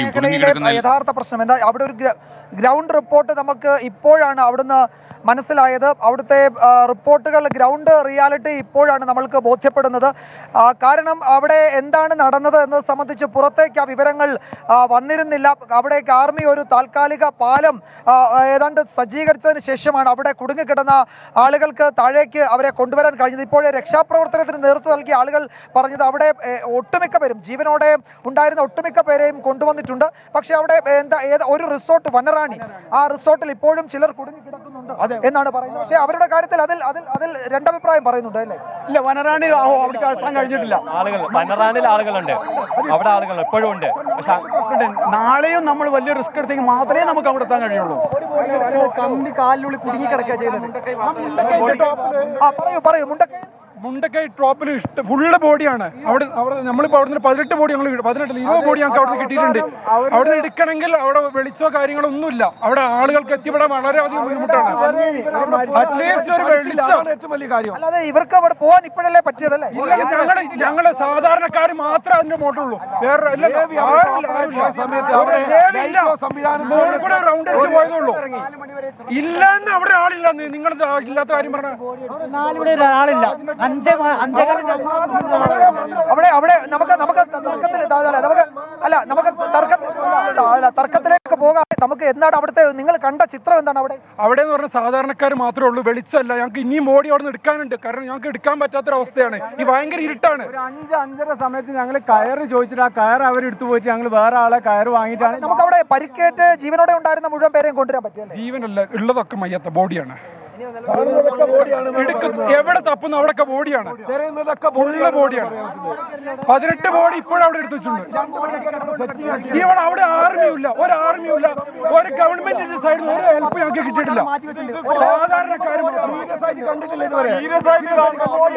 മേഖലയിലെ യഥാർത്ഥ പ്രശ്നം എന്താ? അവിടെ ഒരു ഗ്രൗണ്ട് റിപ്പോർട്ട് നമുക്ക് ഇപ്പോഴാണ് അവിടുന്ന് മനസ്സിലായത്. അവിടുത്തെ റിപ്പോർട്ടുകൾ, ഗ്രൗണ്ട് റിയാലിറ്റി ഇപ്പോഴാണ് നമ്മൾക്ക് ബോധ്യപ്പെടുന്നത്. കാരണം അവിടെ എന്താണ് നടന്നത് എന്നത് സംബന്ധിച്ച് പുറത്തേക്ക് ആ വിവരങ്ങൾ വന്നിരുന്നില്ല. അവിടേക്ക് ആർമി ഒരു താൽക്കാലിക പാലം ഏതാണ്ട് സജ്ജീകരിച്ചതിന് ശേഷമാണ് അവിടെ കുടുങ്ങിക്കിടന്ന ആളുകൾക്ക് താഴേക്ക് അവരെ കൊണ്ടുവരാൻ കഴിഞ്ഞത്. ഇപ്പോഴേ രക്ഷാപ്രവർത്തനത്തിന് നേതൃത്വം നൽകിയ ആളുകൾ പറഞ്ഞത് അവിടെ ഒട്ടുമിക്ക പേരും, ജീവനോടെ ഉണ്ടായിരുന്ന ഒട്ടുമിക്ക പേരെയും കൊണ്ടുവന്നിട്ടുണ്ട്. പക്ഷെ അവിടെ ഒരു റിസോർട്ട്, വനറാണി, ആ റിസോർട്ടിൽ ഇപ്പോഴും ചിലർ കുടുങ്ങിക്കിടക്കുന്നുണ്ട് എന്നാണ് പറയുന്നത്. പക്ഷേ അവരുടെ കാര്യത്തിൽ അതിൽ രണ്ടഭിപ്രായം പറയുന്നുണ്ട് അല്ലേ? ഇല്ല, വനറാണി അവിടെ എത്താൻ കഴിഞ്ഞിട്ടില്ല. വനറാണിയിൽ ആളുകളുണ്ട്, അവിടെ ആളുകൾ ഇപ്പോഴും ഉണ്ട്. പക്ഷെ നാളെയും നമ്മൾ വലിയ റിസ്ക് എടുത്തെങ്കിൽ മാത്രമേ നമുക്ക് അവിടെ എത്താൻ കഴിയുള്ളൂ. കമ്പി കാലിനുള്ളിൽ കുടുങ്ങിക്കിടക്കുക ചെയ്തത്. പറയൂ. മുണ്ടക്കൈ ടോപ്പിൽ ഫുള്ള് ബോഡിയാണ്. നമ്മളിപ്പോൾ അവിടെ നിന്ന് 18 ബോഡി, 20 ബോഡി ഞങ്ങൾക്ക് അവിടെ നിന്ന് കിട്ടിയിട്ടുണ്ട്. അവിടെ നിന്ന് എടുക്കണമെങ്കിൽ അവിടെ വെളിച്ചോ കാര്യങ്ങളോ ഒന്നുമില്ല. അവിടെ ആളുകൾക്ക് എത്തിപ്പെടാൻ വളരെയധികം ബുദ്ധിമുട്ടാണ്. അറ്റ്ലീസ്റ്റ് ഒരു വെളിച്ചമാണ് ഏറ്റവും വലിയ കാര്യം. അല്ലാതെ ഇവർക്ക് അവിടെ പോകാൻ ഇപ്പോഴല്ലേ പറ്റിയതല്ലേ? ഞങ്ങള് സാധാരണക്കാർ മാത്രമേ അതിന്റെ മോട്ടുള്ളൂ. വേറെ റൗണ്ട് അടിച്ച് പോയതുള്ളൂ. ഇല്ലെന്ന് അവിടെ ആളില്ല. നിങ്ങൾ ഇല്ലാത്ത കാര്യം പറഞ്ഞ ആളില്ല. തർക്കത്തിലേക്ക് പോകാം. നമുക്ക് എന്താണ് അവിടുത്തെ നിങ്ങൾ കണ്ട ചിത്രം എന്താണ്? അവിടെ എന്ന് പറഞ്ഞാൽ സാധാരണക്കാർ മാത്രമേ ഉള്ളൂ, വെളിച്ചമല്ല. ഞങ്ങൾക്ക് ഇനിയും ബോഡി അവിടെ നിന്ന് എടുക്കാനുണ്ട്. കാരണം ഞങ്ങൾക്ക് എടുക്കാൻ പറ്റാത്തൊരവസ്ഥയാണ്. ഈ ഭയങ്കര ഇരുട്ടാണ്. 5-5:30 സമയത്ത് ഞങ്ങൾ കയറ് ചോദിച്ചിട്ട് ആ കയർ അവരെടുത്തു പോയിട്ട് ഞങ്ങൾ വേറെ ആളെ കയറ് വാങ്ങിയിട്ടാണ്. നമുക്ക് അവിടെ പരിക്കേറ്റ് ജീവനോടെ ഉണ്ടായിരുന്ന മുഴുവൻ പേരെയും കൊണ്ടുവരാൻ പറ്റില്ല. ജീവനല്ല, ഉള്ളതൊക്കെ മയ്യത്ത ബോഡിയാണ്. എവിടെ തപ്പുന്നു അവിടെയൊക്കെ ബോഡിയാണ്, ഉള്ള ബോഡിയാണ്. 18 ബോഡി ഇപ്പോഴവിടെ എടുത്തു വെച്ചിട്ടുണ്ട്. ഇവിടെ അവിടെ ആർമിയില്ല, ഒരു ഗവൺമെന്റിന്റെ സൈഡിൽ നിന്ന് ഒരു ഹെൽപ്പ് ഞങ്ങൾക്ക് കിട്ടിയിട്ടില്ല. സാധാരണക്കാർ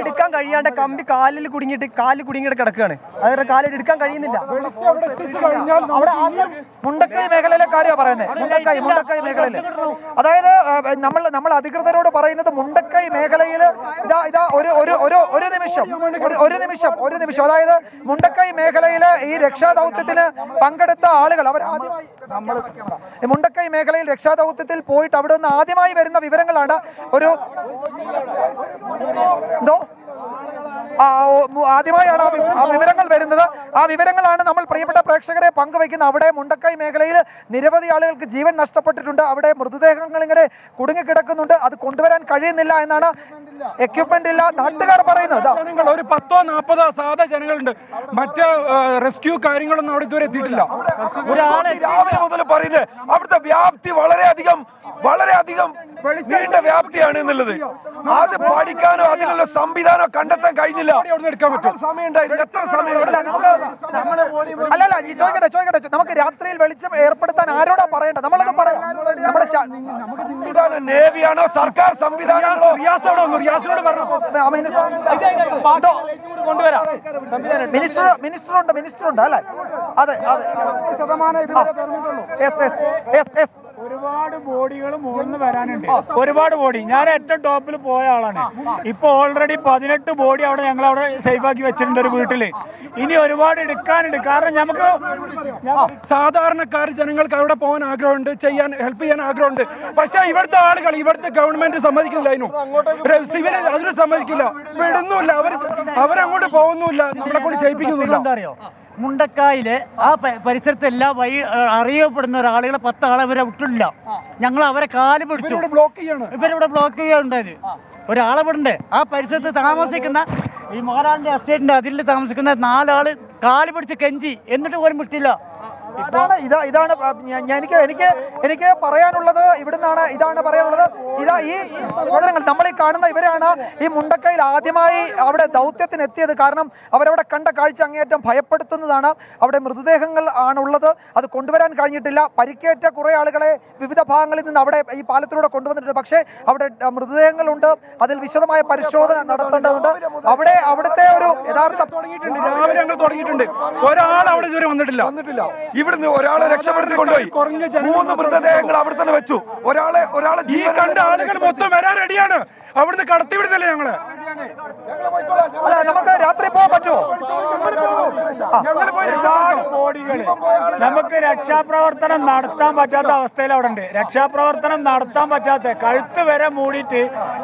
എടുക്കാൻ കഴിയാണ്ട് കമ്പി കാലിൽ കുടുങ്ങിയിട്ട് കിടക്കുകയാണ്. അതായത് കാലിൽ എടുക്കാൻ കഴിയുന്നില്ല. മുണ്ടക്കൈ മേഖലയിലെ കാര്യമാണ് പറയുന്നത്. മുണ്ടക്കൈ മേഖലയിൽ, അതായത് നമ്മൾ അധികൃതരോട് പറയുന്നത് മുണ്ടക്കൈ മേഖലയിൽ ഇതാ ഒരു നിമിഷം അതായത് മുണ്ടക്കൈ മേഖലയിലെ ഈ രക്ഷാദൗത്യത്തിന് പങ്കെടുത്ത ആളുകൾ മുണ്ടക്കൈ മേഖലയിൽ രക്ഷാദൗത്യത്തിൽ പോയിട്ട് അവിടെ നിന്ന് ആദ്യമായി വരുന്ന വിവരങ്ങളാണ്. ആദ്യമായാണ് ആ വിവരങ്ങൾ വരുന്നത്. ആ വിവരങ്ങളാണ് നമ്മൾ പ്രിയപ്പെട്ട പ്രേക്ഷകരെ പങ്കുവയ്ക്കുന്നത്. അവിടെ മുണ്ടക്കൈ മേഖലയിൽ നിരവധി ആളുകൾക്ക് ജീവൻ നഷ്ടപ്പെട്ടിട്ടുണ്ട്. അവിടെ മൃതദേഹങ്ങൾ ഇങ്ങനെ കുടുങ്ങിക്കിടക്കുന്നുണ്ട്. അത് കൊണ്ടുവരാൻ കഴിയുന്നില്ല എന്നാണ്, എക്യുപ്മെന്റ് ഇല്ല നാട്ടുകാർ പറയുന്നത്. ഒരു 10-40 സാധാ ജനങ്ങളുണ്ട്. മറ്റ് റെസ്ക്യൂ കാര്യങ്ങളൊന്നും അവിടെ ഇതുവരെ എത്തിയിട്ടില്ല. രാവിലെ മുതൽ പറയുന്നത് അവിടുത്തെ വ്യാപ്തി വളരെയധികം നീണ്ട വ്യാപ്തിയാണ് എന്നുള്ളത്. അത് പഠിക്കാനോ അതിനുള്ള സംവിധാനോ കണ്ടെത്താൻ കഴിഞ്ഞില്ല. എടുക്കാൻ പറ്റും സമയമുണ്ടായിരുന്നു. എത്ര സമയം? അല്ലല്ല, ചോദിക്കട്ടെ, നമുക്ക് രാത്രിയിൽ വെളിച്ചം ഏർപ്പെടുത്താൻ ആരോടാ പറയേണ്ടത്? നമ്മളത് പറയാം. നമ്മുടെ സംവിധാനം നേവിയാണോ സർക്കാർ സംവിധാനമാണോ? മിനിസ്റ്ററുണ്ട് അല്ലെ? അതെ. ഒരുപാട് ബോഡികൾ മുകളിൽ വരാനുണ്ട്. ഒരുപാട് ബോഡി. ഞാൻ ഏറ്റവും ടോപ്പിൽ പോയ ആളാണ്. ഇപ്പൊ ഓൾറെഡി 18 ബോഡി അവിടെ ഞങ്ങൾ അവിടെ സേഫ് ആക്കി വെച്ചിട്ടുണ്ട് ഒരു വീട്ടില്. ഇനി ഒരുപാട് എടുക്കാനുണ്ട്. കാരണം നമുക്ക് സാധാരണക്കാർ ജനങ്ങൾക്ക് അവിടെ പോകാൻ ആഗ്രഹമുണ്ട്, ഹെൽപ്പ് ചെയ്യാൻ ആഗ്രഹമുണ്ട്. പക്ഷെ ഇവിടുത്തെ ആളുകൾ, ഇവിടുത്തെ ഗവൺമെന്റ് സമ്മതിക്കുന്നില്ല. സിവിൽ അതിന് സമ്മതിക്കില്ല, വിടുന്നുമില്ല. അവരങ്ങോട്ട് പോകുന്നുമില്ല, നമ്മളെ കൊണ്ട് ചെയ്യിപ്പിക്കുന്നില്ല. മുണ്ടക്കായിലെ ആ പരിസരത്ത് എല്ലാ വഴി അറിയപ്പെടുന്ന ഒരാളുകളെ 10 ആളെ ഇവരെ വിട്ടില്ല. ഞങ്ങൾ അവരെ കാല് പിടിച്ചു. ഇവരിവിടെ ബ്ലോക്ക് ചെയ്യാറുണ്ടായത്. ഒരാളെ വിടണ്ടേ? ആ പരിസരത്ത് താമസിക്കുന്ന ഈ മോഹൻലാലിന്റെ എസ്റ്റേറ്റിന്റെ അതിൽ താമസിക്കുന്ന 4 ആള് കാല് പിടിച്ച് കെഞ്ചി, എന്നിട്ട് പോലും വിട്ടില്ല. ഇതാണ് എനിക്ക് പറയാനുള്ളത്. ഇതാണ് പറയാനുള്ളത്. ഈ സഹോദരങ്ങൾ, നമ്മൾ ഈ കാണുന്ന ഇവരാണ് ഈ മുണ്ടക്കൈയിൽ ആദ്യമായി അവിടെ ദൗത്യത്തിന് എത്തിയത്. കാരണം അവരവിടെ കണ്ട കാഴ്ച അങ്ങേയറ്റം ഭയപ്പെടുത്തുന്നതാണ്. അവിടെ മൃതദേഹങ്ങൾ ആണുള്ളത്, അത് കൊണ്ടുവരാൻ കഴിഞ്ഞിട്ടില്ല. പരിക്കേറ്റ കുറെ ആളുകളെ വിവിധ ഭാഗങ്ങളിൽ നിന്ന് അവിടെ ഈ പാലത്തിലൂടെ കൊണ്ടുവന്നിട്ടുണ്ട്. പക്ഷേ അവിടെ മൃതദേഹങ്ങളുണ്ട്, അതിൽ വിശദമായ പരിശോധന നടത്തേണ്ടതുണ്ട്. അവിടുത്തെ ഒരു യഥാർത്ഥ രാവിലെ ഞങ്ങൾ തുടങ്ങിയിട്ടുണ്ട്. ഒരാൾ അവിടെ ഇതുവരെ വന്നിട്ടില്ല. ഇവിടുന്ന് ഒരാളെ രക്ഷപ്പെടുത്തി കൊണ്ടുപോയി. 3 മൃതദേഹങ്ങൾ അവിടെ തന്നെ വെച്ചു. ഒരാളെ ഈ കണ്ട ആളുകൾ മൊത്തം വരാൻ റെഡിയാണ്. അവിടുന്ന് കടത്തിവിടുന്നില്ല ഞങ്ങള്. അല്ല, നമുക്ക് രാത്രി പോകാൻ പറ്റുമോ? നമുക്ക് രക്ഷാപ്രവർത്തനം നടത്താൻ പറ്റാത്ത അവസ്ഥയിൽ അവിടെ ഉണ്ട്. രക്ഷാപ്രവർത്തനം നടത്താൻ പറ്റാത്ത, കഴുത്ത് വരെ മൂടിയിട്ട്,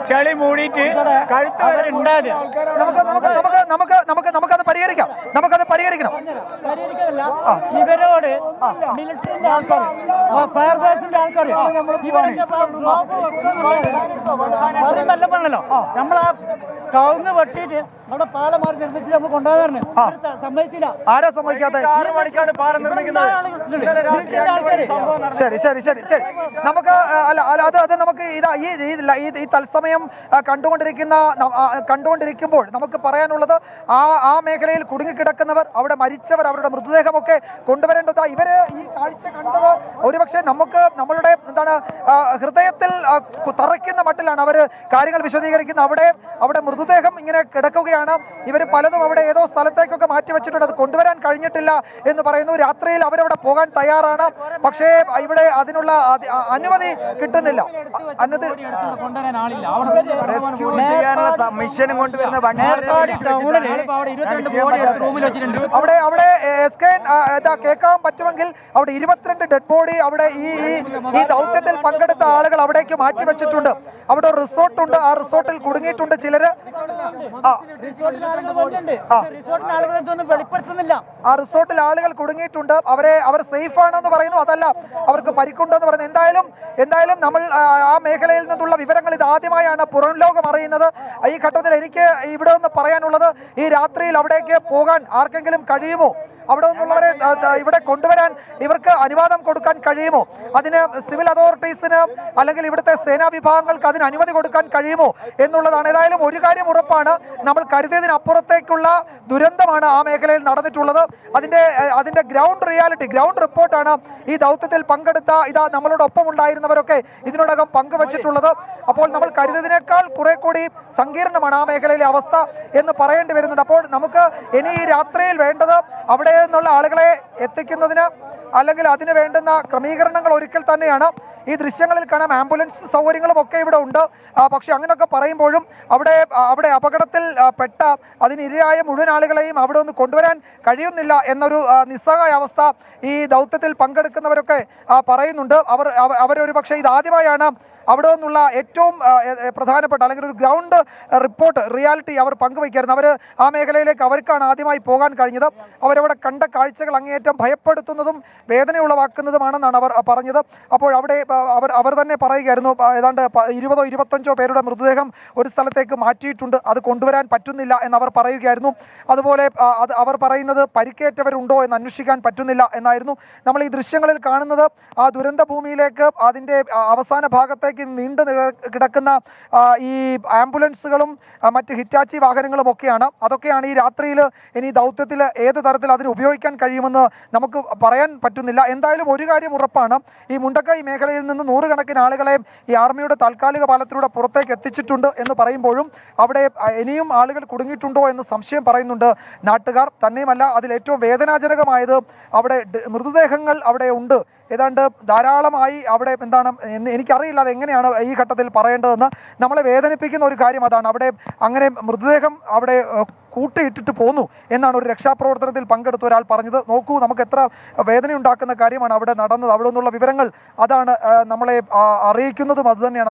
ചളി മൂടിയിട്ട് കഴുത്ത് വരെ ഉണ്ടായത്. നമുക്കത് പരിഹരിക്കാം. നമുക്കത് പരിഹരിക്കണം. ഇവരോട് മിലിറ്ററിന്റെ ആൾക്കാർ, ഫയർഫോഴ്സിന്റെ ആൾക്കാർ നല്ല പറഞ്ഞല്ലോ. നമ്മൾ ആ കവുങ്ങ് വെട്ടിയിട്ട് അവിടെ പാലം മാറി നിർമ്മിച്ചിട്ട് നമ്മൾ കൊണ്ടുപോകാറുണ്ട്. സമ്മതിച്ചില്ല. ആരാ സമ്മതിക്കാതെ? ശരി ശരി ശരി ശരി. നമുക്ക് അത് നമുക്ക് ഈ തത്സമയം കണ്ടുകൊണ്ടിരിക്കുമ്പോൾ നമുക്ക് പറയാനുള്ളത് ആ മേഖലയിൽ കുടുങ്ങിക്കിടക്കുന്നവർ, അവിടെ മരിച്ചവർ, അവരുടെ മൃതദേഹമൊക്കെ കൊണ്ടുവരേണ്ടത് ഇവര് ഈ കാഴ്ച കണ്ടത് ഒരുപക്ഷെ നമ്മളുടെ ഹൃദയത്തിൽ തറയ്ക്കുന്ന മട്ടിലാണ് അവർ കാര്യങ്ങൾ വിശദീകരിക്കുന്നത്. അവിടെ മൃതദേഹം ഇങ്ങനെ കിടക്കുകയാണ്. ഇവർ പലതും അവിടെ ഏതോ സ്ഥലത്തേക്കൊക്കെ മാറ്റിവെച്ചിട്ടുണ്ട്. അത് കൊണ്ടുവരാൻ കഴിഞ്ഞിട്ടില്ല എന്ന് പറയുന്നു. രാത്രിയിൽ അവരവിടെ പോകാൻ തയ്യാറാണ്. പക്ഷേ ഇവിടെ അതിനുള്ള അനുമതി കിട്ടുന്നില്ല. അവിടെ കേൾക്കാൻ പറ്റുമെങ്കിൽ അവിടെ 22 ഡെഡ് ബോഡി അവിടെ ഈ ദൗത്യത്തിൽ പങ്കെടുത്ത ആളുകൾ അവിടേക്ക് മാറ്റിവെച്ചിട്ടുണ്ട്. അവിടെ ഒരു റിസോർട്ട് ഉണ്ട്. ആ റിസോർട്ടിൽ കുടുങ്ങിയിട്ടുണ്ട് ചിലര്. ആ റിസോർട്ടിൽ ആളുകൾ കുടുങ്ങിയിട്ടുണ്ട്. അവർ സേഫ് ആണെന്ന് പറയുന്നു. അതല്ല, അവർക്ക് പരിക്കുണ്ടെന്ന് പറയുന്നു. എന്തായാലും നമ്മൾ ആ മേഖലയിൽ നിന്നുള്ള വിവരങ്ങൾ ഇതാദ്യമായാണ് പുറം ലോകം അറിയുന്നത്. ഈ ഘട്ടത്തിൽ എനിക്ക് ഇവിടെ നിന്ന് പറയാനുള്ളത്, ഈ രാത്രിയിൽ അവിടേക്ക് പോകാൻ ആർക്കെങ്കിലും കഴിയുമോ? അവിടെ നിന്നുള്ളവരെ ഇവിടെ കൊണ്ടുവരാൻ ഇവർക്ക് അനുവാദം കൊടുക്കാൻ കഴിയുമോ? അതിന് സിവിൽ അതോറിറ്റീസിന് അല്ലെങ്കിൽ ഇവിടുത്തെ സേനാ വിഭാഗങ്ങൾക്ക് അതിന് അനുമതി കൊടുക്കാൻ കഴിയുമോ എന്നുള്ളതാണ്. ഏതായാലും ഒരു കാര്യം ഉറപ്പാണ്, നമ്മൾ കരുതിയതിനപ്പുറത്തേക്കുള്ള ദുരന്തമാണ് ആ മേഖലയിൽ നടന്നിട്ടുള്ളത്. അതിന്റെ ഗ്രൗണ്ട് റിപ്പോർട്ടാണ് ഈ ദൗത്യത്തിൽ പങ്കെടുത്ത നമ്മളോടൊപ്പം ഉണ്ടായിരുന്നവരൊക്കെ ഇതിനോടകം പങ്കുവച്ചിട്ടുള്ളത്. അപ്പോൾ നമ്മൾ കരുതിയതിനേക്കാൾ കുറെ കൂടി സങ്കീർണമാണ് ആ മേഖലയിലെ അവസ്ഥ എന്ന് പറയേണ്ടി വരുന്നുണ്ട്. അപ്പോൾ നമുക്ക് ഇനി ഈ രാത്രിയിൽ വേണ്ടത് അവിടെ നിന്നുള്ള ആളുകളെ എത്തിക്കുന്നതിന് അല്ലെങ്കിൽ അതിന് വേണ്ടുന്ന ക്രമീകരണങ്ങൾ ഒരിക്കൽ തന്നെയാണ്. ഈ ദൃശ്യങ്ങളിൽ കാണാം ആംബുലൻസ് സൗകര്യങ്ങളും ഒക്കെ ഇവിടെ ഉണ്ട്. പക്ഷെ അങ്ങനെയൊക്കെ പറയുമ്പോഴും അവിടെ അപകടത്തിൽ പെട്ട അതിനിരയായ മുഴുവൻ ആളുകളെയും അവിടെ ഒന്ന് കൊണ്ടുവരാൻ കഴിയുന്നില്ല എന്നൊരു നിസ്സഹായാവസ്ഥ ഈ ദൗത്യത്തിൽ പങ്കെടുക്കുന്നവരൊക്കെ പറയുന്നുണ്ട്. അവരൊരു പക്ഷേ ഇതാദ്യമായാണ് അവിടെ നിന്നുള്ള ഏറ്റവും പ്രധാനപ്പെട്ട അല്ലെങ്കിൽ ഒരു ഗ്രൗണ്ട് റിപ്പോർട്ട് റിയാലിറ്റി അവർ പങ്കുവയ്ക്കായിരുന്നു. അവർ ആ മേഖലയിലേക്ക് അവർക്കാണ് ആദ്യമായി പോകാൻ കഴിഞ്ഞത്. അവരവിടെ കണ്ട കാഴ്ചകൾ അങ്ങേയറ്റം ഭയപ്പെടുത്തുന്നതും വേദന ഉളവാക്കുന്നതുമാണെന്നാണ് അവർ പറഞ്ഞത്. അപ്പോൾ അവിടെ അവർ തന്നെ പറയുകയായിരുന്നു, ഏതാണ്ട് 20-25 പേരുടെ മൃതദേഹം ഒരു സ്ഥലത്തേക്ക് മാറ്റിയിട്ടുണ്ട്, അത് കൊണ്ടുവരാൻ പറ്റുന്നില്ല എന്നവർ പറയുകയായിരുന്നു. അതുപോലെ അവർ പറയുന്നത് പരിക്കേറ്റവരുണ്ടോ എന്ന് അന്വേഷിക്കാൻ പറ്റുന്നില്ല എന്നായിരുന്നു. നമ്മൾ ഈ ദൃശ്യങ്ങളിൽ കാണുന്നത് ആ ദുരന്ത ഭൂമിയിലേക്ക് അതിൻ്റെ അവസാന ഭാഗത്തേക്ക് നീണ്ടു കിടക്കുന്ന ഈ ആംബുലൻസുകളും മറ്റ് ഹിറ്റാച്ചി വാഹനങ്ങളും ഒക്കെയാണ്. അതൊക്കെയാണ് ഈ രാത്രിയിൽ ഇനി ദൗത്യത്തിൽ ഏത് തരത്തിൽ അതിന് ഉപയോഗിക്കാൻ കഴിയുമെന്ന് നമുക്ക് പറയാൻ പറ്റുന്നില്ല. എന്തായാലും ഒരു കാര്യം ഉറപ്പാണ്, ഈ മുണ്ടക്കൈ മേഖലയിൽ നിന്ന് 100 കണക്കിന് ആളുകളെ ഈ ആർമിയുടെ താൽക്കാലിക പാലത്തിലൂടെ പുറത്തേക്ക് എത്തിച്ചിട്ടുണ്ട് എന്ന് പറയുമ്പോഴും അവിടെ ഇനിയും ആളുകൾ കുടുങ്ങിയിട്ടുണ്ടോ എന്ന് സംശയം പറയുന്നുണ്ട് നാട്ടുകാർ. തന്നെയുമല്ല, അതിൽ ഏറ്റവും വേദനാജനകമായത് അവിടെ മൃതദേഹങ്ങൾ അവിടെ ഉണ്ട്. ഏതാണ്ട് ധാരാളമായി അവിടെ എനിക്കറിയില്ല അതെങ്ങനെയാണ് ഈ ഘട്ടത്തിൽ പറയേണ്ടതെന്ന്. നമ്മളെ വേദനിപ്പിക്കുന്ന ഒരു കാര്യം അതാണ്. അവിടെ അങ്ങനെ മൃതദേഹം അവിടെ കൂട്ടിയിട്ടിട്ട് പോന്നു എന്നാണ് ഒരു രക്ഷാപ്രവർത്തനത്തിൽ പങ്കെടുത്ത ഒരാൾ പറഞ്ഞത്. നോക്കൂ, നമുക്ക് എത്ര വേദനയുണ്ടാക്കുന്ന കാര്യമാണ് അവിടെ നടന്നത്. അവിടെ നിന്നുള്ള വിവരങ്ങൾ അതാണ് നമ്മളെ അറിയിക്കുന്നതും അതുതന്നെയാണ്.